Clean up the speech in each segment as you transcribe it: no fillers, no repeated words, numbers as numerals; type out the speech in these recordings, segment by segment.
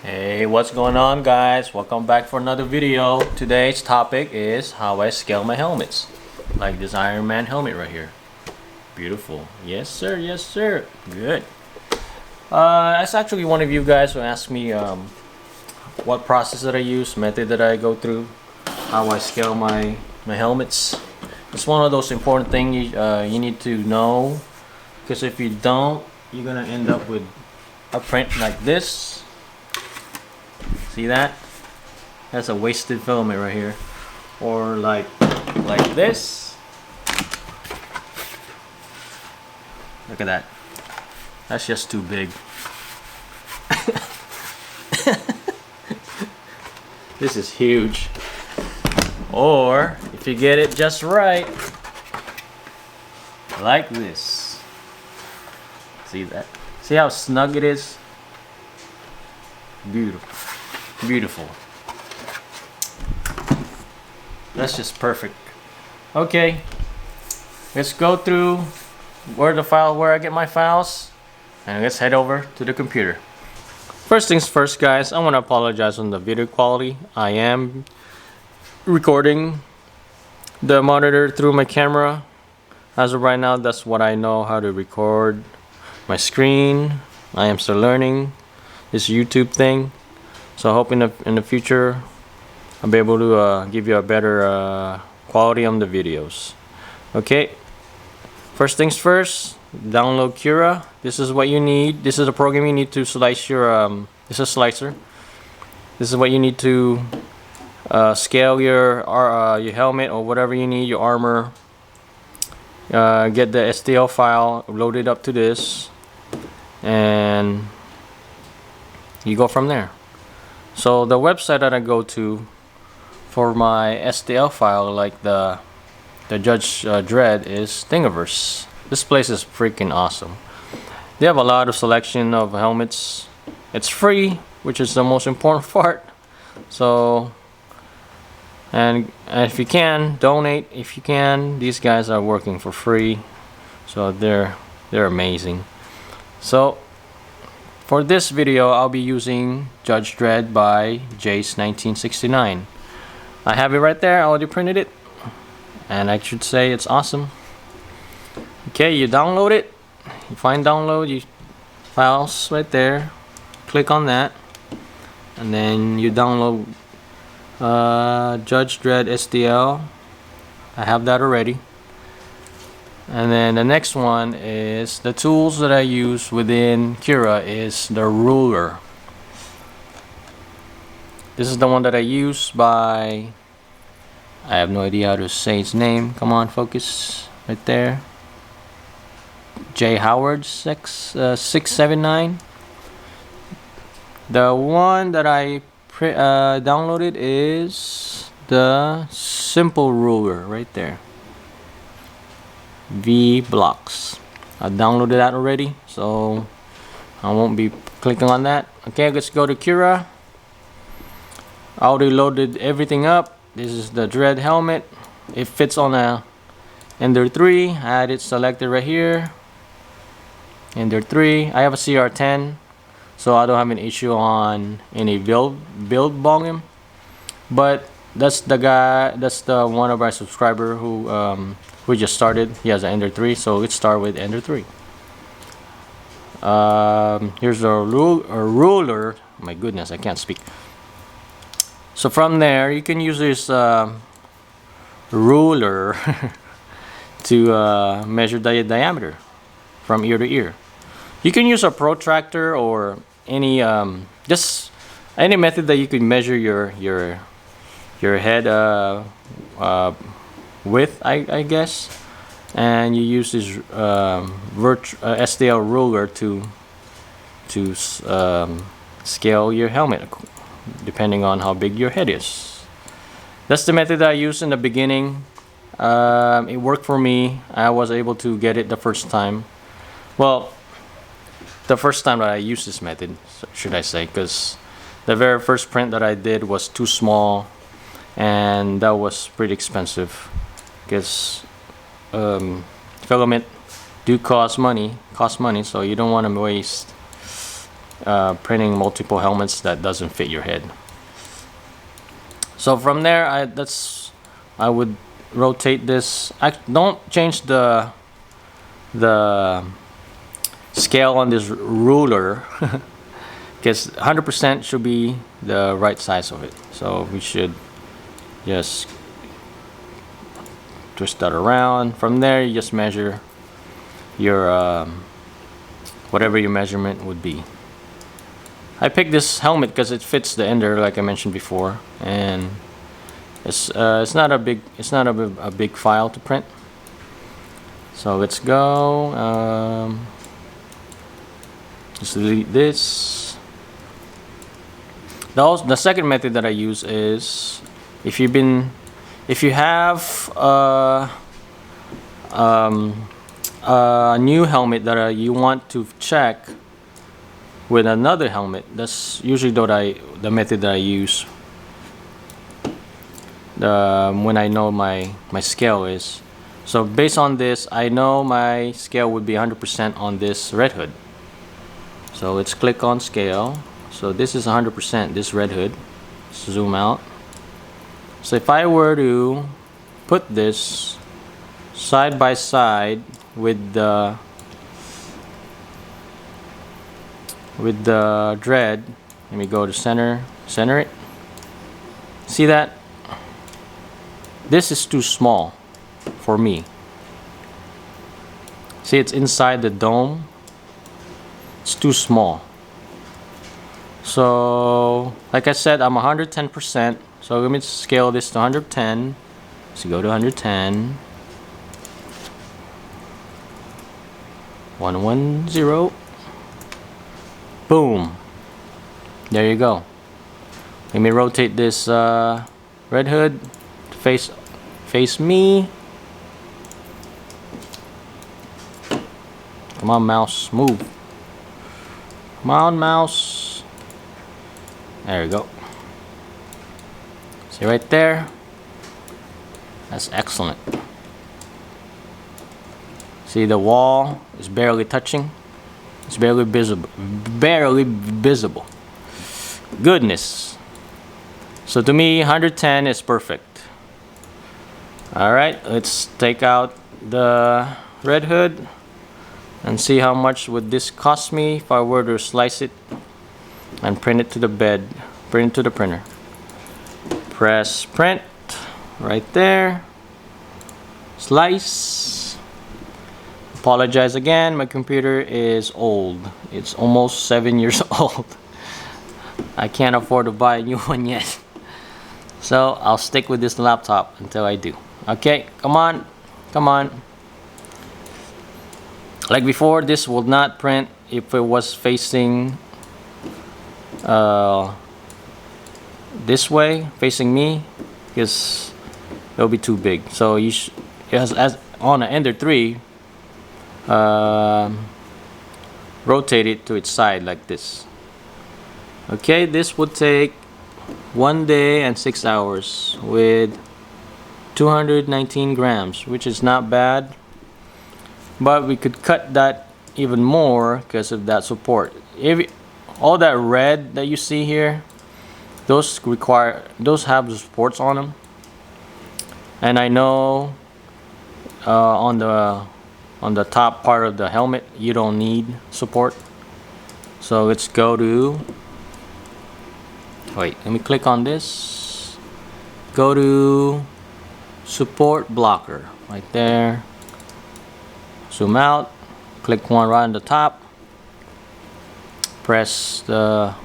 Hey, what's going on, guys? Welcome back for another video. Today's topic is how I scale my helmets, like this Iron Man helmet right here. Beautiful. Yes sir, yes sir. Good. That's actually one of you guys who asked me what process that I use, method that I go through, how I scale my helmets. It's one of those important things you need to know, because if you don't, you're gonna end up with a print like this. See that? That's a wasted filament right here. Or like this. Look at that. That's just too big. This is huge. Or if you get it just right, like this. See that? See how snug it is? Beautiful. Beautiful. That's just perfect. Okay, let's go through where I get my files, and let's head over to the computer. First things first, guys, I want to apologize on the video quality. I am recording the monitor through my camera. As of right now, that's what I know how to record my screen. I am still learning this YouTube thing. So I hope in the future I'll be able to give you a better quality on the videos. Okay, first things first, download Cura. This is what you need. This is a program you need to slice your this is a slicer. This is what you need to scale your helmet or whatever you need, your armor. Get the STL file, load it up to this, and you go from there. So the website that I go to for my STL file, like the Judge Dredd, is Thingiverse. This place is freaking awesome. They have a lot of selection of helmets. It's free, which is the most important part. So, and if you can, donate. If you can, these guys are working for free, so they're amazing. So for this video, I'll be using Judge Dredd by Jace 1969. I have it right there. I already printed it, and I should say it's awesome. Okay, you download it. You find download you files right there. Click on that, and then you download Judge Dredd STL. I have that already. And then the next one is the tools that I use within Cura is the ruler. This is the one that I use by, I have no idea how to say its name. Come on, focus right there. J Howard 679. The one that I downloaded is the simple ruler right there. V blocks. I downloaded that already, so I won't be clicking on that. Okay, let's go to Cura. I already loaded everything up. This is the Dredd helmet. It fits on a Ender 3. I had it selected right here. Ender 3. I have a CR10, so I don't have an issue on any build volume. But that's the guy. That's the one of our subscriber who we just started. He has an Ender 3, so let's start with Ender 3. Here's a ruler. My goodness, I can't speak. So from there, you can use this ruler to measure the diameter from ear to ear. You can use a protractor or any just any method that you can measure your head width, I guess, and you use this STL ruler to scale your helmet depending on how big your head is. That's the method that I used in the beginning. It worked for me. I was able to get it the first time. Well, the first time that I used this method, should I say, because the very first print that I did was too small, and that was pretty expensive. Because filament do cost money, so you don't want to waste printing multiple helmets that doesn't fit your head. So from there, I would rotate this. Don't change the scale on this ruler because 100% should be the right size of it. So we should just twist that around. From there, you just measure your whatever your measurement would be. I picked this helmet because it fits the ender, like I mentioned before, and it's not a big file to print. So let's go. Just delete this. The second method that I use is if you have a new helmet that you want to check with another helmet. That's usually the method that I use when I know my scale is. So based on this, I know my scale would be 100% on this red hood. So let's click on scale. So this is 100%, this red hood. Zoom out. So if I were to put this side by side with the Dredd, let me go to center it. See that? This is too small for me. See, it's inside the dome. It's too small. So like I said, I'm 110%. So let me scale this to 110. So go to 110. 110. Boom. There you go. Let me rotate this red hood to face me. Come on, mouse, move. Come on, mouse. There we go. See right there? That's excellent. See, the wall is barely touching. It's barely visible. Barely visible. Goodness. So to me, 110 is perfect. Alright, let's take out the red hood and see how much would this cost me if I were to slice it and print it to the printer. Press print right there. Slice. Apologize again, my computer is old. It's almost 7 years old. I can't afford to buy a new one yet. So I'll stick with this laptop until I do. Okay, come on, come on. Like before, this will not print if it was facing this way, facing me, because it'll be too big. So you as on an Ender 3, rotate it to its side like this. Okay, this would take 1 day and 6 hours with 219 grams, which is not bad, but we could cut that even more because of that support. All that red that you see here, those have the supports on them, and I know on the top part of the helmet you don't need support. So let's go to, wait, let me click on this, go to support blocker right there, zoom out, click one right on the top, press the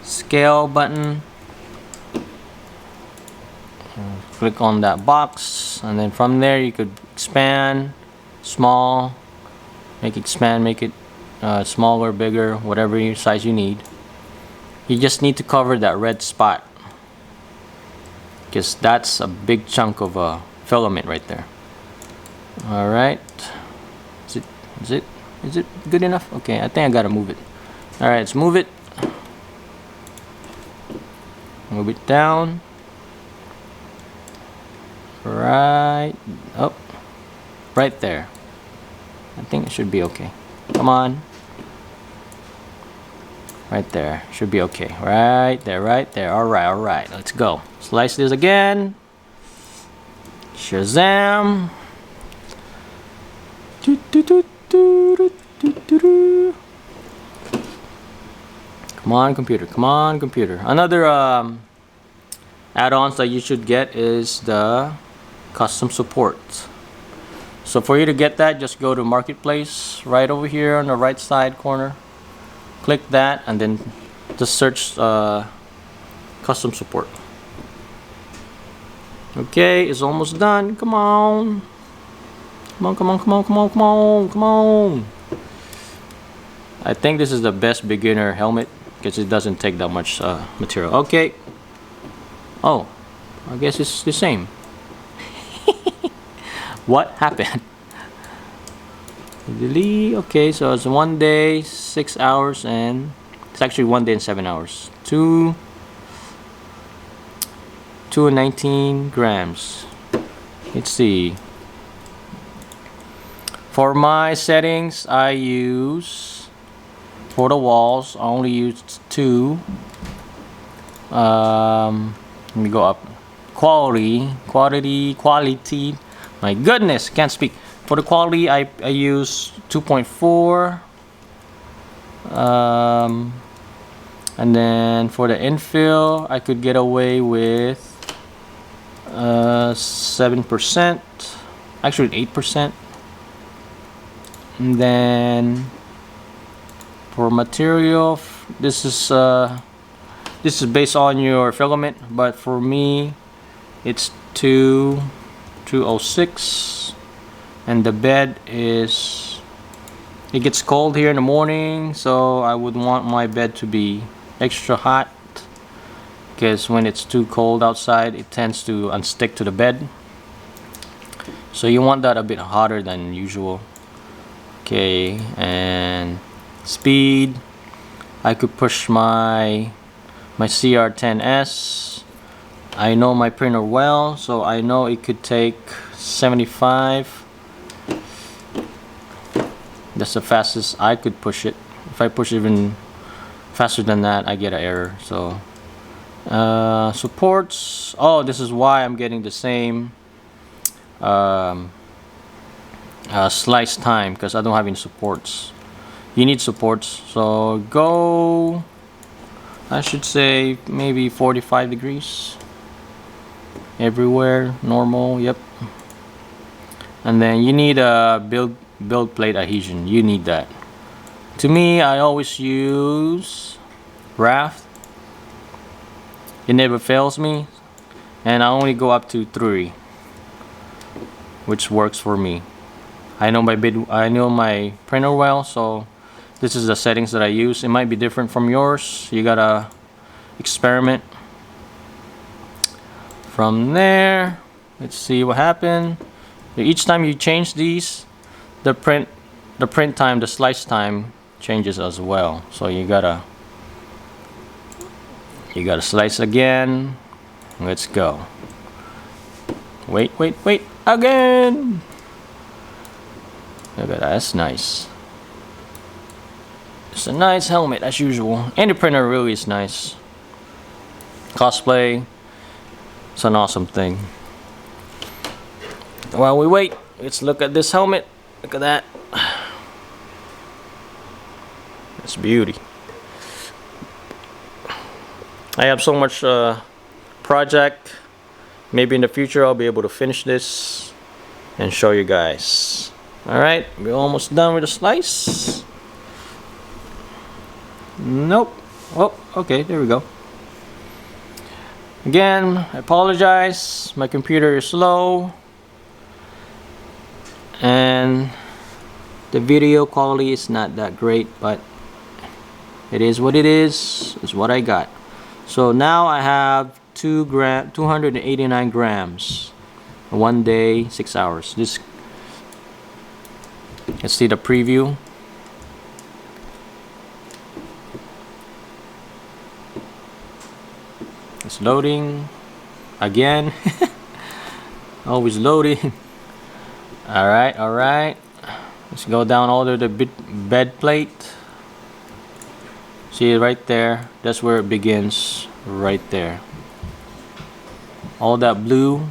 scale button, click on that box, and then from there you could expand, small, make it smaller, bigger, whatever size you need. You just need to cover that red spot because that's a big chunk of filament right there. Alright, is it good enough? Okay, I think I gotta move it. Alright, let's move it. Move it down. Right up. Right there. I think it should be okay. Come on. Right there. Should be okay. Right there, right there. Alright, alright. Let's go. Slice this again. Shazam. Come on, computer. Come on, computer. Another add-ons that you should get is the custom support. So for you to get that, just go to Marketplace right over here on the right side corner. Click that and then just search custom support. Okay, it's almost done. Come on. Come on, come on, come on, come on, come on, come on. I think this is the best beginner helmet because it doesn't take that much material. Okay. Oh, I guess it's the same. What happened? Delete. Okay, so it's 1 day, 6 hours, and it's actually 1 day and 7 hours. 2 and 19 grams. Let's see. For my settings, I use, for the walls, I only use 2. Let me go up. Quality. My goodness, can't speak. For the quality, I use 2.4. And then for the infill, I could get away with 7%. Actually, 8%. And then for material, this is based on your filament, but for me it's 206, and the bed is, it gets cold here in the morning, so I would want my bed to be extra hot because when it's too cold outside it tends to unstick to the bed, so you want that a bit hotter than usual. Okay, and speed, I could push my CR10S. I know my printer well, so I know it could take 75. That's the fastest I could push it. If I push even faster than that, I get an error. So supports, oh, this is why I'm getting the same slice time, because I don't have any supports. You need supports, so go, I should say maybe 45 degrees everywhere, normal. Yep. And then you need a build plate adhesion. You need that. To me, I always use Raft. It never fails me, and I only go up to 3, which works for me. I know my printer well, so this is the settings that I use. It might be different from yours. You gotta experiment. From there, let's see what happened. Each time you change these, the print time, the slice time changes as well. So you gotta slice again. Let's go. Wait again. Look at that, that's nice. It's a nice helmet as usual. And the printer really is nice. Cosplay, it's an awesome thing. While we wait, let's look at this helmet. Look at that. It's beauty. I have so much project. Maybe in the future I'll be able to finish this and show you guys. Alright, we're almost done with the slice. Nope. Oh, okay, there we go. Again, I apologize. My computer is slow. And the video quality is not that great, but it is what it is. It's what I got. So now I have 289 grams. 1 day, 6 hours. This, let's see the preview. It's loading again. Always loading. Alright. Let's go down all to the bed plate. See right there, that's where it begins, right there. All that blue,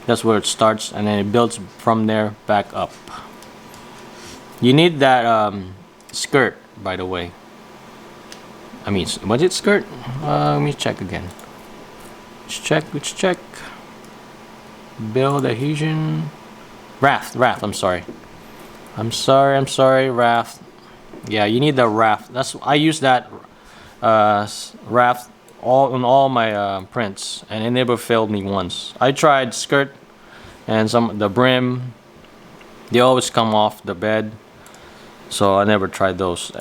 that's where it starts, and then it builds from there back up. You need that skirt, by the way. I mean, was it skirt? Let me check again. Let's check. Build adhesion. Raft, I'm sorry. I'm sorry, raft. Yeah, you need the raft. I use that raft on all my prints, and it never failed me once. I tried skirt and the brim. They always come off the bed, so I never tried those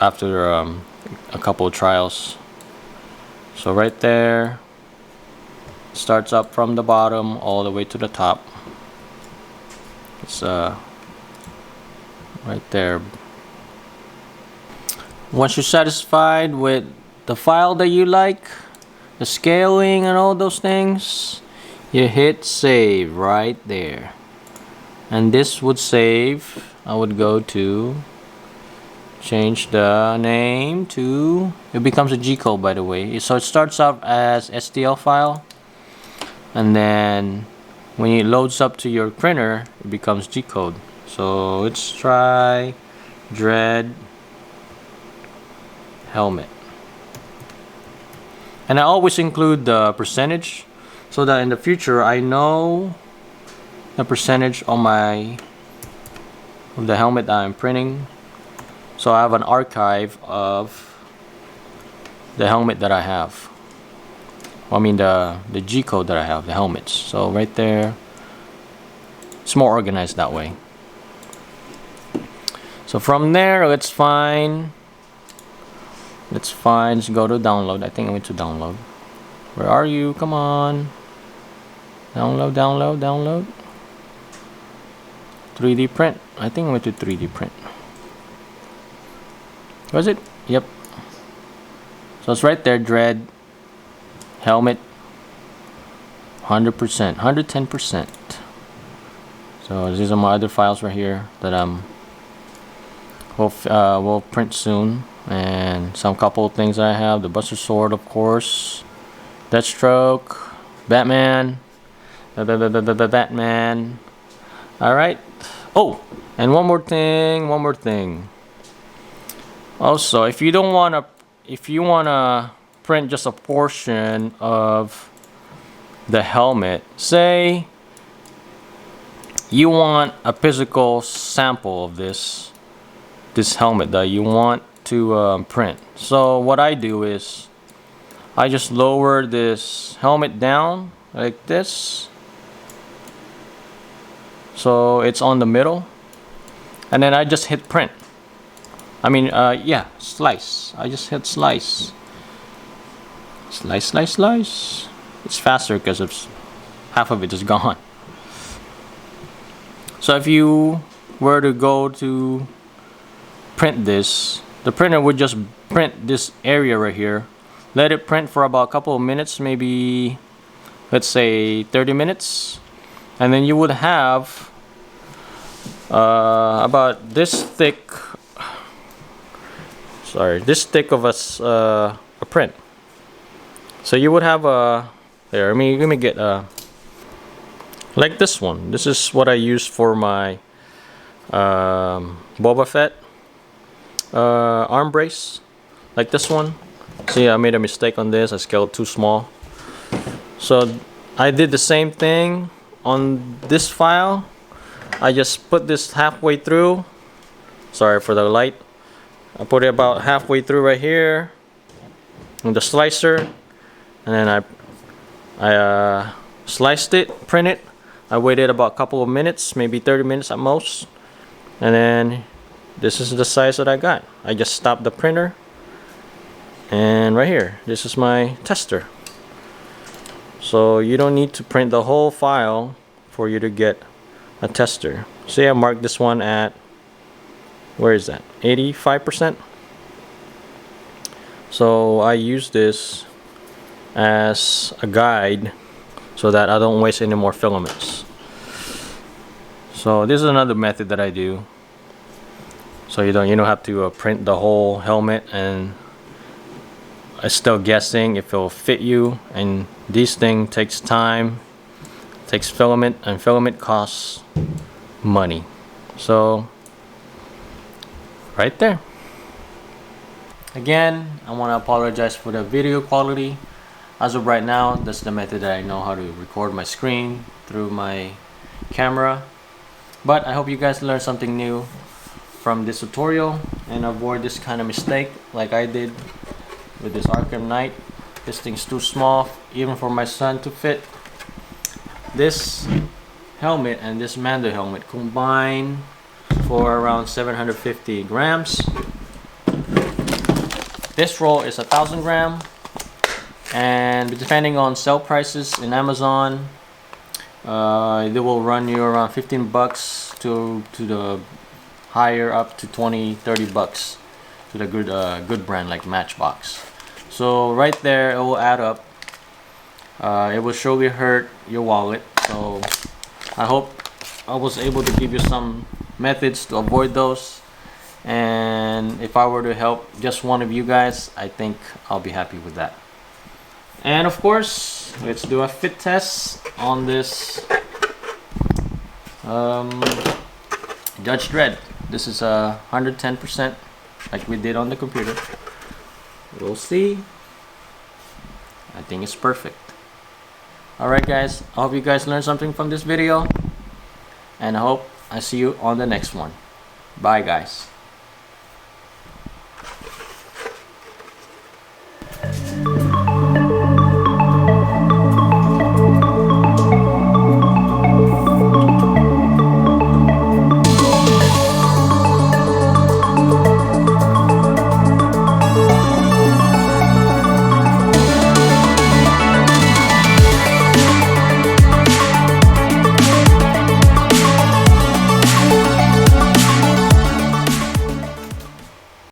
after a couple of trials. So right there, starts up from the bottom all the way to the top. It's right there. Once you're satisfied with the file that you like, the scaling and all those things, you hit save right there. And this would save. I would go to change the name to, it becomes a G code, by the way. So it starts out as STL file, and then when it loads up to your printer, it becomes G code. So let's try Dredd helmet. And I always include the percentage so that in the future I know the percentage on the helmet that I'm printing. So I have an archive of the helmet that I have. I mean the G code that I have, the helmets. So right there, it's more organized that way. So from there, let's go to download. I think I went to download. Where are you? Come on. Download. 3D print. I think I went to 3D print. Was it? Yep. So it's right there, Dredd helmet, 100%, 110%. So these are my other files right here that we'll print soon, and some couple of things I have. The Buster Sword, of course, Deathstroke, Batman, Batman. All right. Oh, and one more thing. Also, if you wanna print just a portion of the helmet, say you want a physical sample of this helmet that you want to print. So what I do is I just lower this helmet down like this, so it's on the middle, and then I just hit print. I mean, slice. I just hit slice. Slice. It's faster because half of it is gone. So if you were to go to print this, the printer would just print this area right here. Let it print for about a couple of minutes, maybe, let's say 30 minutes. And then you would have about this thick of a print. So you would have let me get like this one. This is what I use for my Boba Fett arm brace, like this one. See, I made a mistake on this. I scaled too small. So I did the same thing on this file. I just put this halfway through. Sorry for the light. I put it about halfway through right here in the slicer, and then I sliced it, print it. I waited about a couple of minutes, maybe 30 minutes at most, and then this is the size that I got. I just stopped the printer, and right here, this is my tester. So you don't need to print the whole file for you to get a tester. See, I marked this one at, where is that, 85%. So I use this as a guide so that I don't waste any more filaments. So this is another method that I do. so you don't have to print the whole helmet, and it's still guessing if it'll fit you. And this thing takes time, takes filament, and filament costs money. So right there. Again, I want to apologize for the video quality. As of right now, that's the method that I know how to record my screen through my camera. But I hope you guys learned something new from this tutorial and avoid this kind of mistake like I did with this Arkham Knight. This thing's too small even for my son to fit. This helmet and this Mando helmet combined for around 750 grams. This roll is 1,000 gram, and depending on sale prices in Amazon, they will run you around 15 bucks to the higher up to 20-30 bucks to the good brand like Matchbox. So right there, it will add up. It will surely hurt your wallet. So I hope I was able to give you some methods to avoid those. And if I were to help just one of you guys, I think I'll be happy with that. And of course, let's do a fit test on this Judge Dredd. This is 110% like we did on the computer. We'll see. I think it's perfect. Alright guys, I hope you guys learned something from this video, and I hope I see you on the next one. Bye guys.